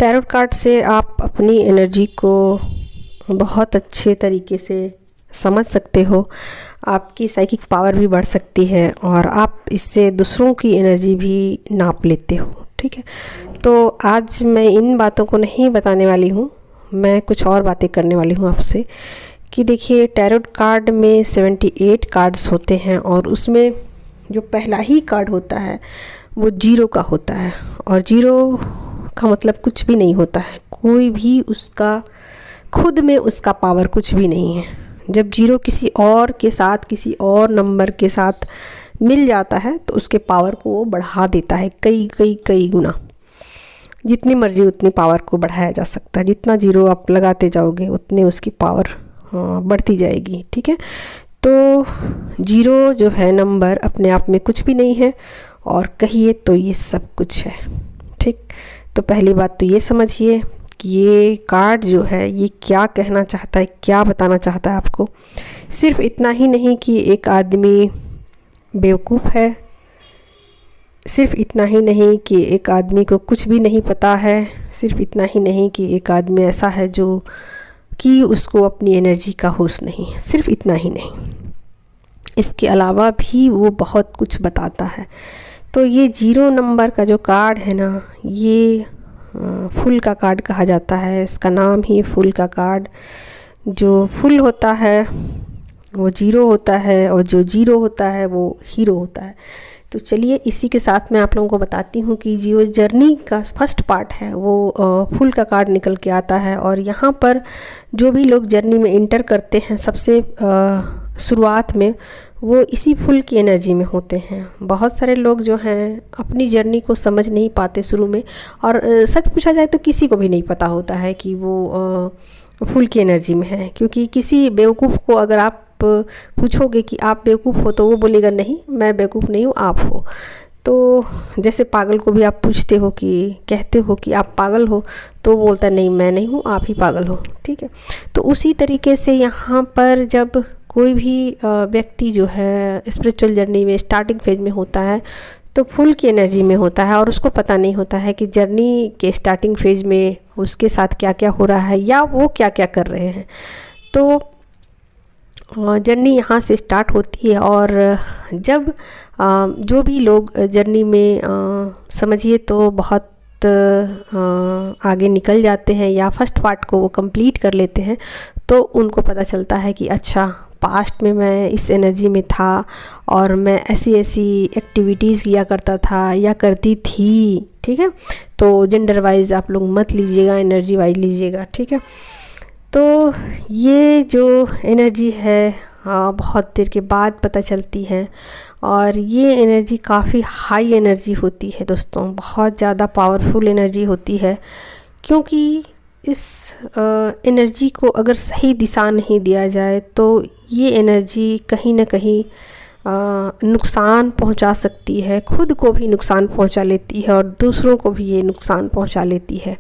Tarot card से आप अपनी एनर्जी को बहुत अच्छे तरीके से समझ सकते हो। आपकी साइकिक पावर भी बढ़ सकती है और आप इससे दूसरों की एनर्जी भी नाप लेते हो। ठीक है, तो आज मैं इन बातों को नहीं बताने वाली हूँ, मैं कुछ और बातें करने वाली हूँ आपसे कि देखिए टैरोट कार्ड में 78 कार्ड्स होते हैं और उसमें जो पहला ही कार्ड होता है वो 0 का होता है। और 0 का मतलब कुछ भी नहीं होता है, कोई भी उसका खुद में उसका पावर कुछ भी नहीं है। जब 0 किसी और के साथ, किसी और नंबर के साथ मिल जाता है तो उसके पावर को वो बढ़ा देता है कई गुना। जितनी मर्जी उतनी पावर को बढ़ाया जा सकता है। जितना 0 आप लगाते जाओगे उतने उसकी पावर बढ़ती जाएगी। ठीक है, तो 0 जो है नंबर अपने आप में कुछ भी नहीं है और कहिए तो ये सब कुछ है। ठीक, तो पहली बात तो ये समझिए कि ये कार्ड जो है ये क्या कहना चाहता है, क्या बताना चाहता है आपको। सिर्फ इतना ही नहीं कि एक आदमी बेवकूफ़ है, सिर्फ इतना ही नहीं कि एक आदमी को कुछ भी नहीं पता है, सिर्फ इतना ही नहीं कि एक आदमी ऐसा है जो कि उसको अपनी एनर्जी का होश नहीं, सिर्फ इतना ही नहीं, इसके अलावा भी वो बहुत कुछ बताता है। तो ये 0 नंबर का जो कार्ड है ना, ये फुल का कार्ड कहा जाता है। इसका नाम ही फुल का कार्ड। जो फुल होता है वो 0 होता है और जो 0 होता है वो हीरो होता है। तो चलिए इसी के साथ मैं आप लोगों को बताती हूँ कि जो जर्नी का फर्स्ट पार्ट है वो फुल का कार्ड निकल के आता है। और यहाँ पर जो भी लोग जर्नी में इंटर करते हैं सबसे शुरुआत में, वो इसी फुल की एनर्जी में होते हैं। बहुत सारे लोग जो हैं अपनी जर्नी को समझ नहीं पाते शुरू में, और सच पूछा जाए तो किसी को भी नहीं पता होता है कि वो फुल की एनर्जी में है। क्योंकि किसी बेवकूफ़ को अगर आप पूछोगे कि आप बेवकूफ़ हो तो वो बोलेगा नहीं, मैं बेवकूफ़ नहीं हूँ, आप हो। तो जैसे पागल को भी आप पूछते हो कि कहते हो कि आप पागल हो तो वो बोलता है नहीं मैं नहीं हूँ, आप ही पागल हो। ठीक है, तो उसी तरीके से यहाँ पर जब कोई भी व्यक्ति जो है स्पिरिचुअल जर्नी में स्टार्टिंग फेज में होता है तो फुल की एनर्जी में होता है और उसको पता नहीं होता है कि जर्नी के स्टार्टिंग फेज में उसके साथ क्या क्या हो रहा है या वो क्या क्या कर रहे हैं। तो जर्नी यहाँ से स्टार्ट होती है और जब जो भी लोग जर्नी में समझिए तो बहुत आगे निकल जाते हैं या फर्स्ट पार्ट को वो कंप्लीट कर लेते हैं, तो उनको पता चलता है कि अच्छा पास्ट में मैं इस एनर्जी में था और मैं ऐसी एक्टिविटीज़ किया करता था या करती थी। ठीक है, तो जेंडर वाइज आप लोग मत लीजिएगा, एनर्जी वाइज लीजिएगा। ठीक है, तो ये जो एनर्जी है बहुत देर के बाद पता चलती है और ये एनर्जी काफ़ी हाई एनर्जी होती है दोस्तों, बहुत ज़्यादा पावरफुल एनर्जी होती है। क्योंकि इस एनर्जी को अगर सही दिशा नहीं दिया जाए तो ये एनर्जी कहीं ना कहीं नुकसान पहुंचा सकती है, खुद को भी नुकसान पहुंचा लेती है और दूसरों को भी ये नुकसान पहुंचा लेती है।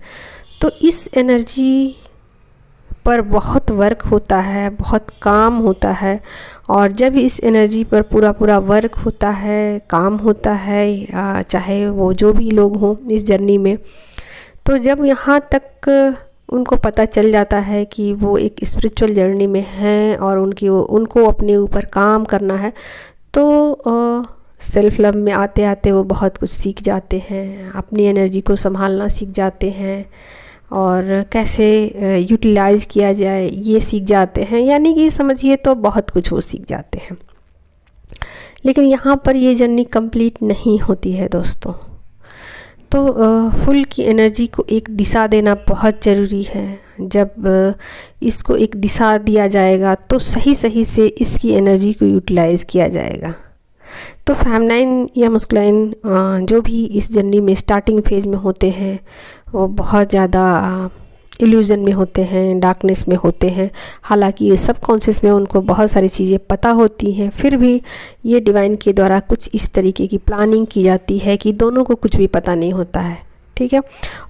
तो इस एनर्जी पर बहुत वर्क होता है, बहुत काम होता है और जब इस एनर्जी पर पूरा वर्क होता है, काम होता है, चाहे वो जो भी लोग हों इस जर्नी में, तो जब यहाँ तक उनको पता चल जाता है कि वो एक स्पिरिचुअल जर्नी में हैं और उनको अपने ऊपर काम करना है, तो सेल्फ लव में आते आते वो बहुत कुछ सीख जाते हैं, अपनी एनर्जी को संभालना सीख जाते हैं और कैसे यूटिलाइज़ किया जाए ये सीख जाते हैं। यानी कि समझिए तो बहुत कुछ वो सीख जाते हैं। लेकिन यहाँ पर ये जर्नी कंप्लीट नहीं होती है दोस्तों। तो फुल की एनर्जी को एक दिशा देना बहुत ज़रूरी है। जब इसको एक दिशा दिया जाएगा तो सही से इसकी एनर्जी को यूटिलाइज़ किया जाएगा। तो फेमिनाइन या मस्कुलाइन जो भी इस जर्नी में स्टार्टिंग फेज में होते हैं वो बहुत ज़्यादा इल्यूज़न में होते हैं, डार्कनेस में होते हैं। हालांकि ये सब कॉन्शियस में उनको बहुत सारी चीज़ें पता होती हैं, फिर भी ये डिवाइन के द्वारा कुछ इस तरीके की प्लानिंग की जाती है कि दोनों को कुछ भी पता नहीं होता है। ठीक है,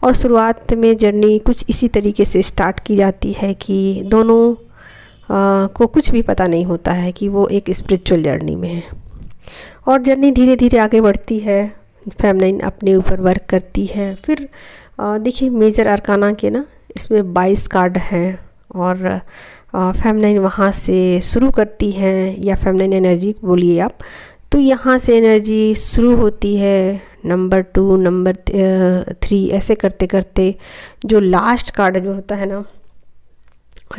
और शुरुआत में जर्नी कुछ इसी तरीके से स्टार्ट की जाती है कि दोनों को कुछ भी पता नहीं होता है कि वो एक स्पिरिचुअल जर्नी में है। और जर्नी धीरे धीरे आगे बढ़ती है। फेमनाइन अपने ऊपर वर्क करती है। फिर देखिए मेजर अरकाना के ना इसमें 22 कार्ड हैं और फेमनाइन वहाँ से शुरू करती हैं, या फेमनाइन एनर्जी बोलिए आप। तो यहाँ से एनर्जी शुरू होती है, नंबर 2, नंबर 3, ऐसे करते करते जो लास्ट कार्ड जो होता है ना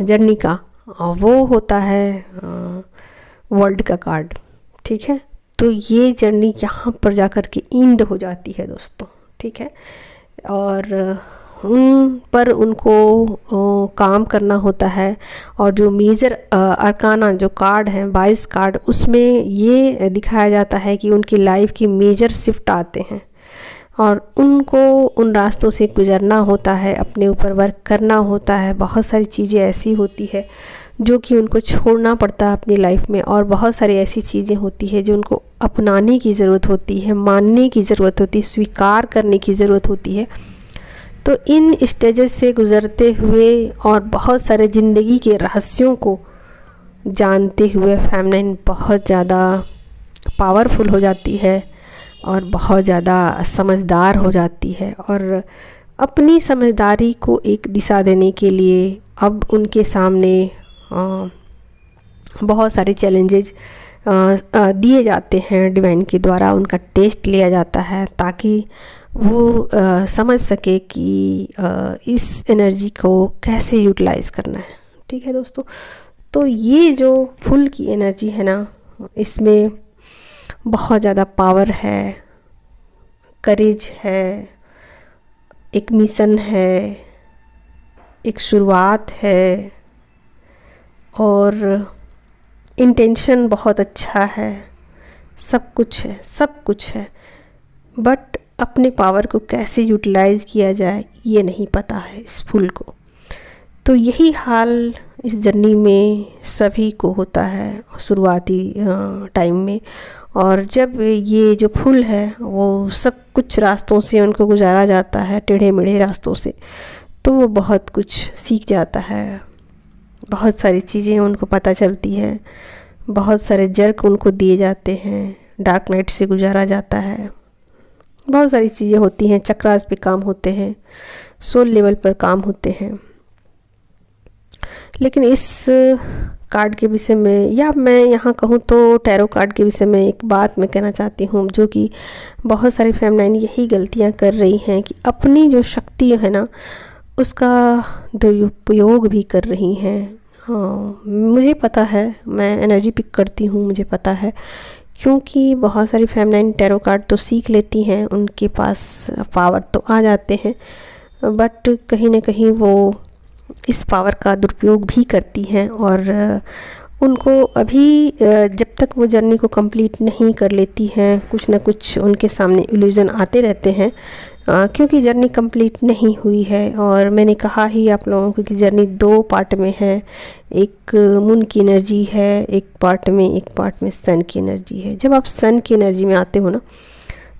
जर्नी का, वो होता है वर्ल्ड का कार्ड। ठीक है, तो ये जर्नी यहाँ पर जाकर के एंड हो जाती है दोस्तों। ठीक है, और उन पर उनको काम करना होता है। और जो मेजर अरकाना जो कार्ड हैं 22 कार्ड, उसमें ये दिखाया जाता है कि उनकी लाइफ की मेजर शिफ्ट आते हैं और उनको उन रास्तों से गुजरना होता है, अपने ऊपर वर्क करना होता है। बहुत सारी चीज़ें ऐसी होती है जो कि उनको छोड़ना पड़ता है अपनी लाइफ में, और बहुत सारी ऐसी चीज़ें होती है जो उनको अपनाने की ज़रूरत होती है, मानने की ज़रूरत होती है, स्वीकार करने की ज़रूरत होती है। तो इन स्टेजेस से गुज़रते हुए और बहुत सारे ज़िंदगी के रहस्यों को जानते हुए फेमनाइन बहुत ज़्यादा पावरफुल हो जाती है और बहुत ज़्यादा समझदार हो जाती है। और अपनी समझदारी को एक दिशा देने के लिए अब उनके सामने बहुत सारे चैलेंजेज दिए जाते हैं डिवाइन के द्वारा। उनका टेस्ट लिया जाता है ताकि वो समझ सके कि इस एनर्जी को कैसे यूटिलाइज़ करना है। ठीक है दोस्तों, तो ये जो फुल की एनर्जी है ना, इसमें बहुत ज़्यादा पावर है, करेज है, एक मिशन है, एक शुरुआत है, और इंटेंशन बहुत अच्छा है, सब कुछ है, सब कुछ है। बट अपने पावर को कैसे यूटिलाइज़ किया जाए ये नहीं पता है इस फुल को। तो यही हाल इस जर्नी में सभी को होता है शुरुआती टाइम में। और जब ये जो फुल है वो सब कुछ रास्तों से उनको गुजारा जाता है, टेढ़े मेढ़े रास्तों से, तो वो बहुत कुछ सीख जाता है, बहुत सारी चीज़ें उनको पता चलती है, बहुत सारे जर्क उनको दिए जाते हैं, डार्क नाइट से गुजारा जाता है, बहुत सारी चीज़ें होती हैं, चक्रास पे काम होते हैं, सोल लेवल पर काम होते हैं। लेकिन इस कार्ड के विषय में, या मैं यहाँ कहूँ तो टैरो कार्ड के विषय में एक बात मैं कहना चाहती हूँ, जो कि बहुत सारी फेमनाइन यही गलतियाँ कर रही हैं कि अपनी जो शक्ति है ना उसका दुरुपयोग भी कर रही हैं। मुझे पता है, मैं एनर्जी पिक करती हूँ, मुझे पता है, क्योंकि बहुत सारी फेमनाइन टैरो कार्ड तो सीख लेती हैं, उनके पास पावर तो आ जाते हैं, बट कहीं ना कहीं वो इस पावर का दुरुपयोग भी करती हैं। और उनको अभी जब तक वो जर्नी को कंप्लीट नहीं कर लेती हैं, कुछ ना कुछ उनके सामने इल्यूजन आते रहते हैं, क्योंकि जर्नी कंप्लीट नहीं हुई है। और मैंने कहा ही आप लोगों को कि जर्नी 2 पार्ट में है, एक मून की एनर्जी है एक पार्ट में सन की एनर्जी है। जब आप सन की एनर्जी में आते हो ना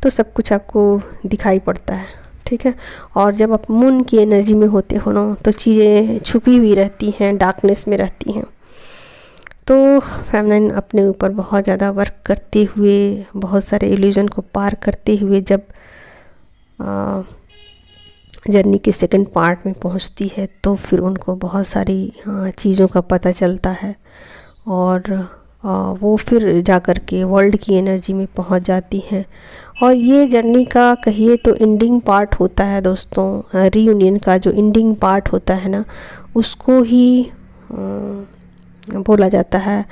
तो सब कुछ आपको दिखाई पड़ता है। ठीक है, और जब आप मून की एनर्जी में होते हो ना तो चीज़ें छुपी हुई रहती हैं, डार्कनेस में रहती हैं। तो फेमनाइन अपने ऊपर बहुत ज़्यादा वर्क करते हुए, बहुत सारे इल्यूजन को पार करते हुए जब जर्नी के सेकंड पार्ट में पहुंचती है तो फिर उनको बहुत सारी चीज़ों का पता चलता है, और वो फिर जाकर के वर्ल्ड की एनर्जी में पहुंच जाती हैं। और ये जर्नी का कहिए तो एंडिंग पार्ट होता है दोस्तों, रीयूनियन का जो एंडिंग पार्ट होता है ना उसको ही बोला जाता है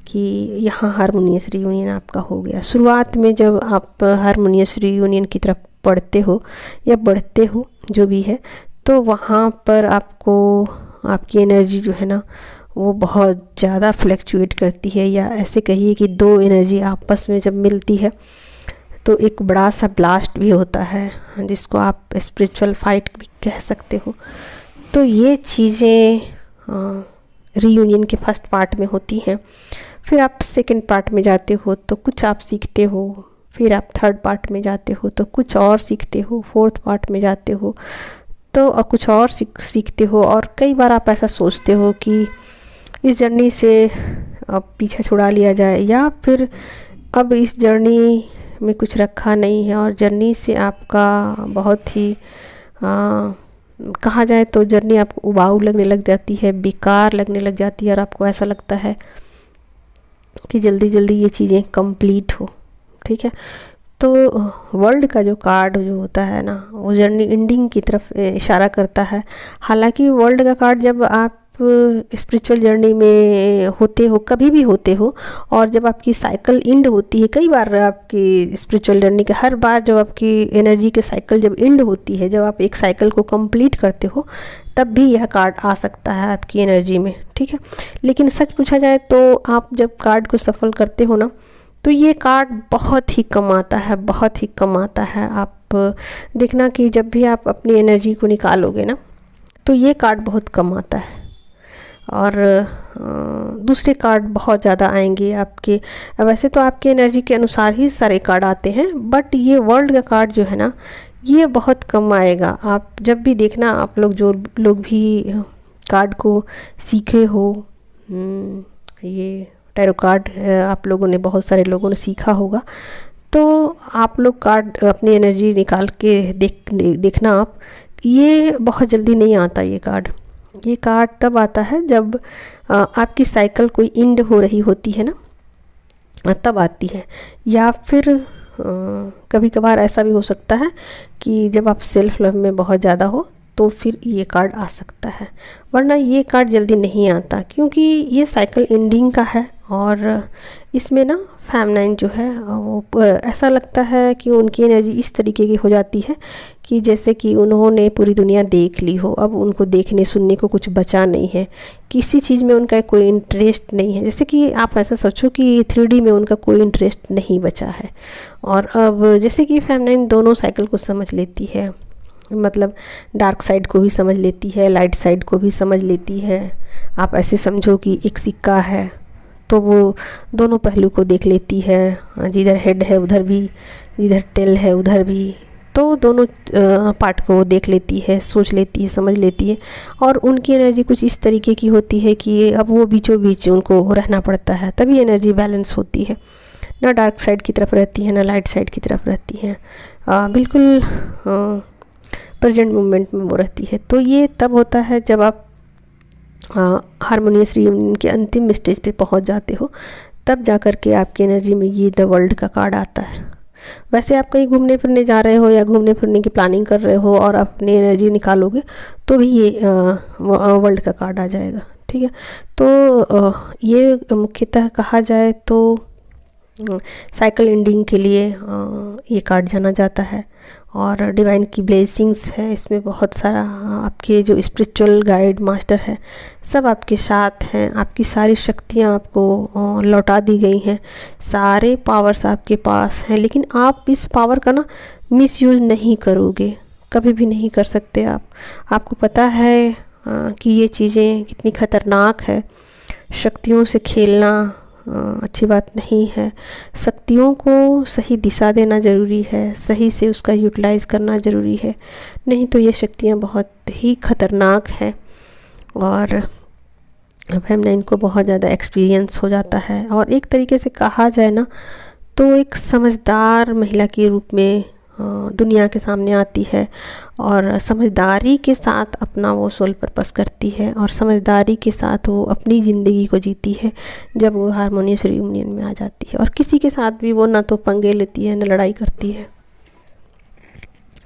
कि यहाँ हारमोनियस रीयूनियन आपका हो गया। शुरुआत में जब आप हारमोनियस रीयूनियन की तरफ पढ़ते हो या बढ़ते हो जो भी है, तो वहाँ पर आपको आपकी एनर्जी जो है ना वो बहुत ज़्यादा फ्लैक्चुएट करती है, या ऐसे कहिए कि 2 एनर्जी आपस में जब मिलती है तो एक बड़ा सा ब्लास्ट भी होता है, जिसको आप स्पिरिचुअल फाइट भी कह सकते हो। तो ये चीज़ें रीयूनियन के फर्स्ट पार्ट में होती हैं। फिर आप सेकंड पार्ट में जाते हो तो कुछ आप सीखते हो, फिर आप थर्ड पार्ट में जाते हो तो कुछ और सीखते हो, फोर्थ पार्ट में जाते हो तो कुछ और सीखते हो। और कई बार आप ऐसा सोचते हो कि इस जर्नी से अब पीछा छुड़ा लिया जाए, या फिर अब इस जर्नी में कुछ रखा नहीं है और जर्नी से आपका बहुत ही कहा जाए तो जर्नी आपको उबाऊ लगने लग जाती है, बेकार लगने लग जाती है और आपको ऐसा लगता है कि जल्दी जल्दी ये चीज़ें कंप्लीट हो। ठीक है, तो वर्ल्ड का जो कार्ड जो होता है ना, वो जर्नी एंडिंग की तरफ इशारा करता है। हालांकि वर्ल्ड का कार्ड जब आप स्पिरिचुअल जर्नी में होते हो, कभी भी होते हो, और जब आपकी साइकिल एंड होती है, कई बार आपकी स्पिरिचुअल जर्नी के हर बार जब आपकी एनर्जी की साइकिल जब एंड होती है, जब आप एक साइकिल को कंप्लीट करते हो, तब भी यह कार्ड आ सकता है आपकी एनर्जी में। ठीक है, लेकिन सच पूछा जाए तो आप जब कार्ड को सफल करते हो ना, तो ये कार्ड बहुत ही कम आता है, बहुत ही कम आता है। आप देखना कि जब भी आप अपनी एनर्जी को निकालोगे ना, तो ये कार्ड बहुत कम आता है और दूसरे कार्ड बहुत ज़्यादा आएंगे आपके। वैसे तो आपकी एनर्जी के अनुसार ही सारे कार्ड आते हैं, बट ये वर्ल्ड का कार्ड जो है ना, ये बहुत कम आएगा। आप जब भी देखना, आप लोग जो लोग भी कार्ड को सीखे हो, ये टैरो कार्ड आप लोगों ने, बहुत सारे लोगों ने सीखा होगा, तो आप लोग कार्ड अपनी एनर्जी निकाल के देखना आप, ये बहुत जल्दी नहीं आता। ये कार्ड तब आता है जब आपकी साइकिल कोई एंड हो रही होती है ना, तब आती है। या फिर कभी कभार ऐसा भी हो सकता है कि जब आप सेल्फ लव में बहुत ज़्यादा हो, तो फिर ये कार्ड आ सकता है, वरना ये कार्ड जल्दी नहीं आता, क्योंकि ये साइकिल एंडिंग का है। और इसमें ना फेमिनाइन जो है वो ऐसा लगता है कि उनकी एनर्जी इस तरीके की हो जाती है कि जैसे कि उन्होंने पूरी दुनिया देख ली हो, अब उनको देखने सुनने को कुछ बचा नहीं है, किसी चीज़ में उनका कोई इंटरेस्ट नहीं है। जैसे कि आप ऐसा सोचो कि 3D में उनका कोई इंटरेस्ट नहीं बचा है। और अब जैसे कि फेमिनाइन दोनों साइकिल को समझ लेती है, मतलब डार्क साइड को भी समझ लेती है, लाइट साइड को भी समझ लेती है। आप ऐसे समझो कि एक सिक्का है, तो वो दोनों पहलू को देख लेती है, जिधर हेड है उधर भी, जिधर टेल है उधर भी, तो दोनों पार्ट को देख लेती है, सोच लेती है, समझ लेती है। और उनकी एनर्जी कुछ इस तरीके की होती है कि अब वो बीचों बीच उनको रहना पड़ता है, तभी एनर्जी बैलेंस होती है। ना डार्क साइड की तरफ रहती है, ना लाइट साइड की तरफ रहती है, बिल्कुल प्रेजेंट मोमेंट में वो रहती है। तो ये तब होता है जब आप हारमोनियस रियूनियन के अंतिम स्टेज पे पहुंच जाते हो, तब जा कर के आपकी एनर्जी में ये द वर्ल्ड का कार्ड आता है। वैसे आप कहीं घूमने फिरने जा रहे हो या घूमने फिरने की प्लानिंग कर रहे हो और अपनी एनर्जी निकालोगे, तो भी ये वर्ल्ड का कार्ड आ जाएगा। ठीक है, तो ये मुख्यतः कहा जाए तो साइकिल एंडिंग के लिए ये कार्ड जाना जाता है। और डिवाइन की ब्लेसिंग्स है इसमें, बहुत सारा आपके जो स्पिरिचुअल गाइड मास्टर है सब आपके साथ हैं, आपकी सारी शक्तियाँ आपको लौटा दी गई हैं, सारे पावर्स आपके पास हैं। लेकिन आप इस पावर का ना मिसयूज़ नहीं करोगे, कभी भी नहीं कर सकते आप। आपको पता है कि ये चीज़ें कितनी ख़तरनाक है, शक्तियों से खेलना अच्छी बात नहीं है। शक्तियों को सही दिशा देना ज़रूरी है, सही से उसका यूटिलाइज़ करना ज़रूरी है, नहीं तो ये शक्तियाँ बहुत ही ख़तरनाक हैं। और फेमिनाइन को बहुत ज़्यादा एक्सपीरियंस हो जाता है, और एक तरीके से कहा जाए ना तो एक समझदार महिला के रूप में दुनिया के सामने आती है, और समझदारी के साथ अपना वो सोल पर्पस करती है, और समझदारी के साथ वो अपनी ज़िंदगी को जीती है जब वो हारमोनियस रियूनियन में आ जाती है। और किसी के साथ भी वो ना तो पंगे लेती है, ना लड़ाई करती है।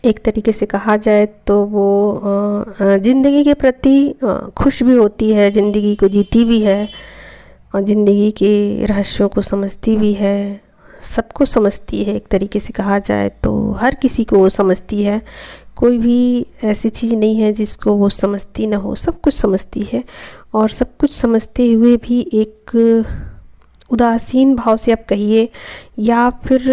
एक तरीके से कहा जाए तो वो ज़िंदगी के प्रति खुश भी होती है, ज़िंदगी को जीती भी है, और ज़िंदगी के रहस्यों को समझती भी है, सबको समझती है। एक तरीके से कहा जाए तो हर किसी को वो समझती है, कोई भी ऐसी चीज़ नहीं है जिसको वो समझती ना हो, सब कुछ समझती है। और सब कुछ समझते हुए भी एक उदासीन भाव से आप कहिए, या फिर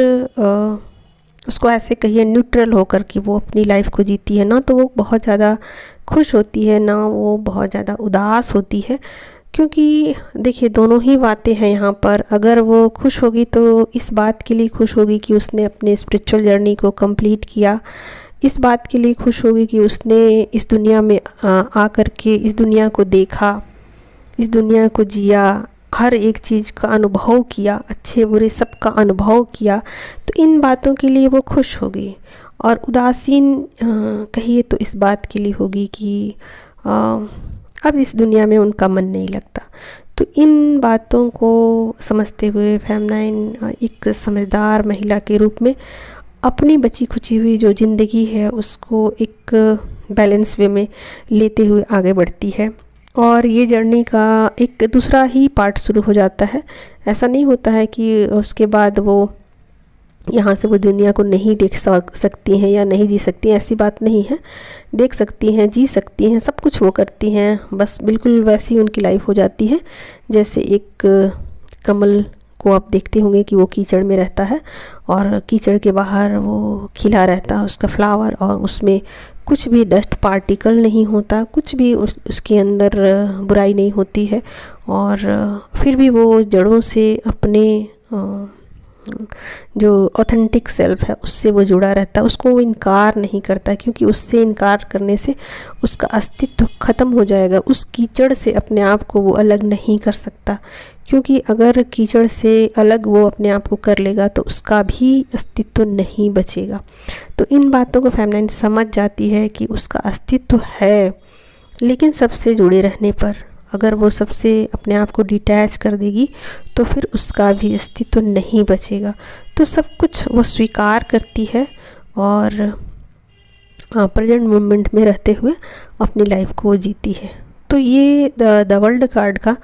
उसको ऐसे कहिए न्यूट्रल होकर कि वो अपनी लाइफ को जीती है ना, तो वो बहुत ज़्यादा खुश होती है ना वो बहुत ज़्यादा उदास होती है। क्योंकि देखिए दोनों ही बातें हैं यहाँ पर। अगर वो खुश होगी तो इस बात के लिए खुश होगी कि उसने अपने स्पिरिचुअल जर्नी को कंप्लीट किया, इस बात के लिए खुश होगी कि उसने इस दुनिया में आकर के इस दुनिया को देखा, इस दुनिया को जिया, हर एक चीज़ का अनुभव किया, अच्छे बुरे सब का अनुभव किया, तो इन बातों के लिए वो खुश होगी। और उदासीन कहिए तो इस बात के लिए होगी कि अब इस दुनिया में उनका मन नहीं लगता। तो इन बातों को समझते हुए फेमिनाइन एक समझदार महिला के रूप में अपनी बची खुची हुई जो ज़िंदगी है उसको एक बैलेंस वे में लेते हुए आगे बढ़ती है। और ये जर्नी का एक दूसरा ही पार्ट शुरू हो जाता है। ऐसा नहीं होता है कि उसके बाद वो यहाँ से वो दुनिया को नहीं देख सकती हैं या नहीं जी सकती हैं, ऐसी बात नहीं है। देख सकती हैं, जी सकती हैं, सब कुछ वो करती हैं, बस बिल्कुल वैसी उनकी लाइफ हो जाती है जैसे एक कमल को आप देखते होंगे कि वो कीचड़ में रहता है और कीचड़ के बाहर वो खिला रहता है उसका फ्लावर, और उसमें कुछ भी डस्ट पार्टिकल नहीं होता, कुछ भी उसके अंदर बुराई नहीं होती है। और फिर भी वो जड़ों से अपने जो ऑथेंटिक सेल्फ है उससे वो जुड़ा रहता है, उसको वो इनकार नहीं करता, क्योंकि उससे इनकार करने से उसका अस्तित्व ख़त्म हो जाएगा। उस कीचड़ से अपने आप को वो अलग नहीं कर सकता, क्योंकि अगर कीचड़ से अलग वो अपने आप को कर लेगा तो उसका भी अस्तित्व नहीं बचेगा। तो इन बातों को फेमिनाइन समझ जाती है कि उसका अस्तित्व है, लेकिन सबसे जुड़े रहने पर अगर वो सबसे अपने आप को डिटैच कर देगी तो फिर उसका भी अस्तित्व नहीं बचेगा। तो सब कुछ वो स्वीकार करती है और प्रेजेंट मोमेंट में रहते हुए अपनी लाइफ को जीती है। तो ये द वर्ल्ड कार्ड का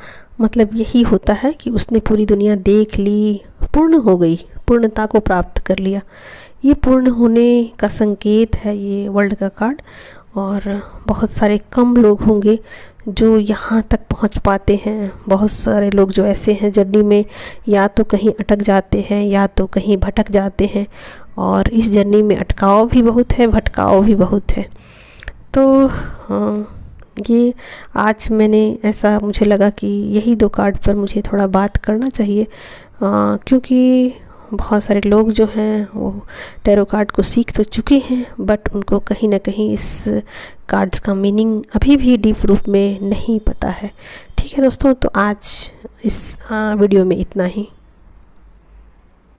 मतलब यही होता है कि उसने पूरी दुनिया देख ली, पूर्ण हो गई, पूर्णता को प्राप्त कर लिया। ये पूर्ण होने का संकेत है ये वर्ल्ड का कार्ड। और बहुत सारे कम लोग होंगे जो यहाँ तक पहुँच पाते हैं। बहुत सारे लोग जो ऐसे हैं जर्नी में या तो कहीं अटक जाते हैं या तो कहीं भटक जाते हैं, और इस जर्नी में अटकाव भी बहुत है, भटकाव भी बहुत है। तो ये आज मैंने ऐसा मुझे लगा कि यही 2 कार्ड पर मुझे थोड़ा बात करना चाहिए, क्योंकि बहुत सारे लोग जो हैं वो टैरो कार्ड को सीख तो चुके हैं, बट उनको कहीं ना कहीं इस कार्ड्स का मीनिंग अभी भी डीप रूप में नहीं पता है। ठीक है दोस्तों, तो आज इस वीडियो में इतना ही।